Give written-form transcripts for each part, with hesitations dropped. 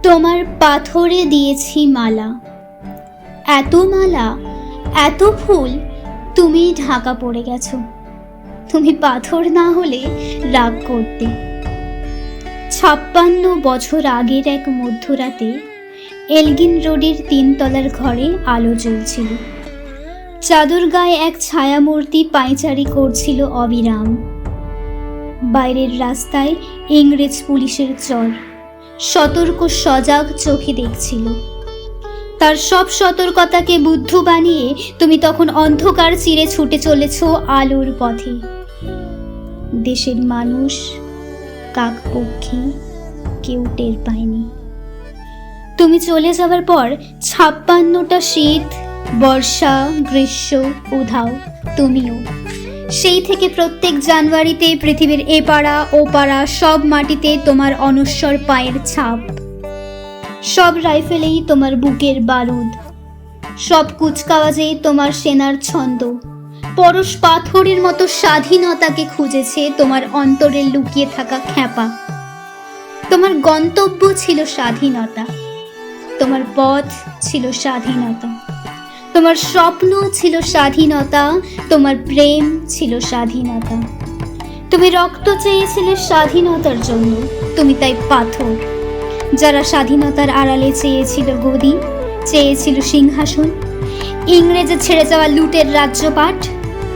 তোমার পাথরে দিয়েছি মালা, এত মালা, এত ফুল, তুমি ঢাকা পড়ে গেছো। তুমি পাথর না হলে রাগ করতে। 56 বছর আগের এক মধ্যরাতে এলগিন রোডের 3 তলার ঘরে আলো জ্বলছিল। চাদর গায়ে এক ছায়ামূর্তি পায়চারি করছিল অবিরাম। বাইরের রাস্তায় ইংরেজ পুলিশের চর সতর্ক সজাগ চোখে দেখছিল। তার সব সতর্কতাকে বুদ্ধ বানিয়ে তুমি তখন অন্ধকার চিরে ছুটে চলেছ আলোর পথে। দেশের মানুষ, কাকপক্ষী কেউ টের পায়নি। তুমি চলে যাওয়ার পর 56টা শীত, বর্ষা, গ্রীষ্ম, উধাও, তুমিও। সেই থেকে প্রত্যেক জানুয়ারিতে পৃথিবীর এপাড়া ওপাড়া সব মাটিতে তোমার অনশ্বর পায়ের ছাপ। সব রাইফেলেই তোমার বুকের বারুদ, সব কুচকাওয়াজেই তোমার সেনার ছন্দ। পরশ পাথরের মতো স্বাধীনতাকে খুঁজেছে তোমার অন্তরে লুকিয়ে থাকা খ্যাপা। তোমার গন্তব্য ছিল স্বাধীনতা, তোমার পথ ছিল স্বাধীনতা, তোমার স্বপ্ন ছিল স্বাধীনতা, তোমার প্রেম ছিল স্বাধীনতা। তুমি রক্ত চেয়েছিলে স্বাধীনতার জন্য, তুমি তাই পাথর। যারা স্বাধীনতার আড়ালে চেয়েছিল গদি, চেয়েছিল সিংহাসন, ইংরেজে ছেড়ে যাওয়া লুটের রাজ্যপাট,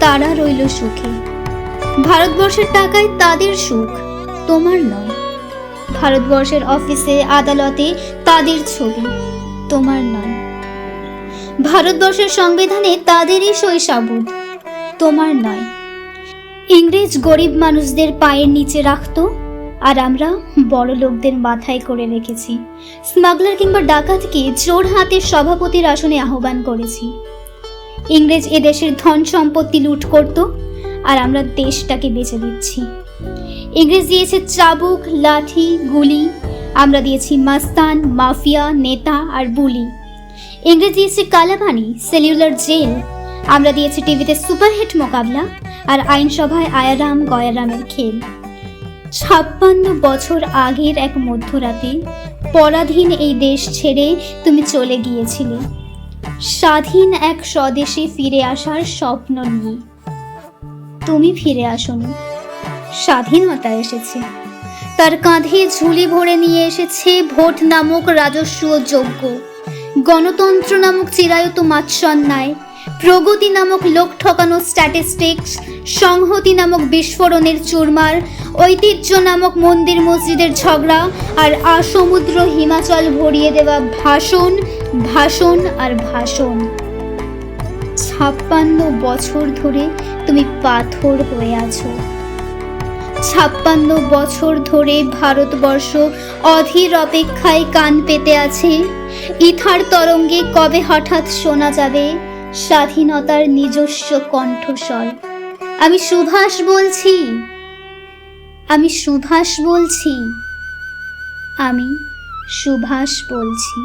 তারা রইল সুখে। ভারতবর্ষের টাকায় তাদের সুখ, তোমার নয়। ভারতবর্ষের অফিসে আদালতে তাদের ছবি, তোমার নয়। ভারতবর্ষের সংবিধানে তাদেরই শৈশাবুদ, তোমার নয়। ইংরেজ গরিব মানুষদের পায়ের নিচে রাখতো, আর আমরা বড় লোকদের মাথায় করে রেখেছি। স্মাগলার কিংবা ডাকাতকে জোর হাতে সভাপতির আসনে আহ্বান করেছি। ইংরেজ এদেশের ধন সম্পত্তি লুট করত, আর আমরা দেশটাকে বেচে দিচ্ছি। ইংরেজ দিয়েছে চাবুক, লাঠি, গুলি, আমরা দিয়েছি মাস্তান, মাফিয়া, নেতা আর বুলি। ইংরেজ দিয়েছে কালাপানি, সেলুলার জেল, আমরা দিয়েছি টিভিতে সুপারহিট মোকাবলা আর আইনসভায় আয়ারাম গয়ারামের খেল। 56 বছর আগের এক মধ্যরাতে পরাধীন এই দেশ ছেড়ে তুমি চলে গিয়েছিলে স্বাধীন এক স্বদেশে ফিরে আসার স্বপ্ন নিয়ে। তুমি ফিরে আসোনি, স্বাধীনতা এসেছে। তার কাঁধে ঝুলি ভরে নিয়ে এসেছে ভোট নামক রাজস্ব যজ্ঞ, গণতন্ত্র নামক চিরায়ত মাৎসন্যায়, প্রগতি নামক লোক ঠকানো স্ট্যাটিস্টিক্স, সংহতি নামক বিস্ফোরণের চুরমার, ঐতিহ্য নামক মন্দির মসজিদের ঝগড়া, আর আসমুদ্র হিমাচল ভরিয়ে দেওয়া ভাষণ, ভাষণ আর ভাষণ। 56 বছর ধরে তুমি পাথর হয়ে আছো। 56 বছর ধরে ভারতবর্ষ অধীর অপেক্ষায় কান পেতে আছে। ইথার তরঙ্গে কবে হঠাৎ শোনা যাবে স্বাধীনতার নিজস্ব কণ্ঠস্বর। আমি সুভাষ বলছি, আমি সুভাষ বলছি, আমি সুভাষ বলছি।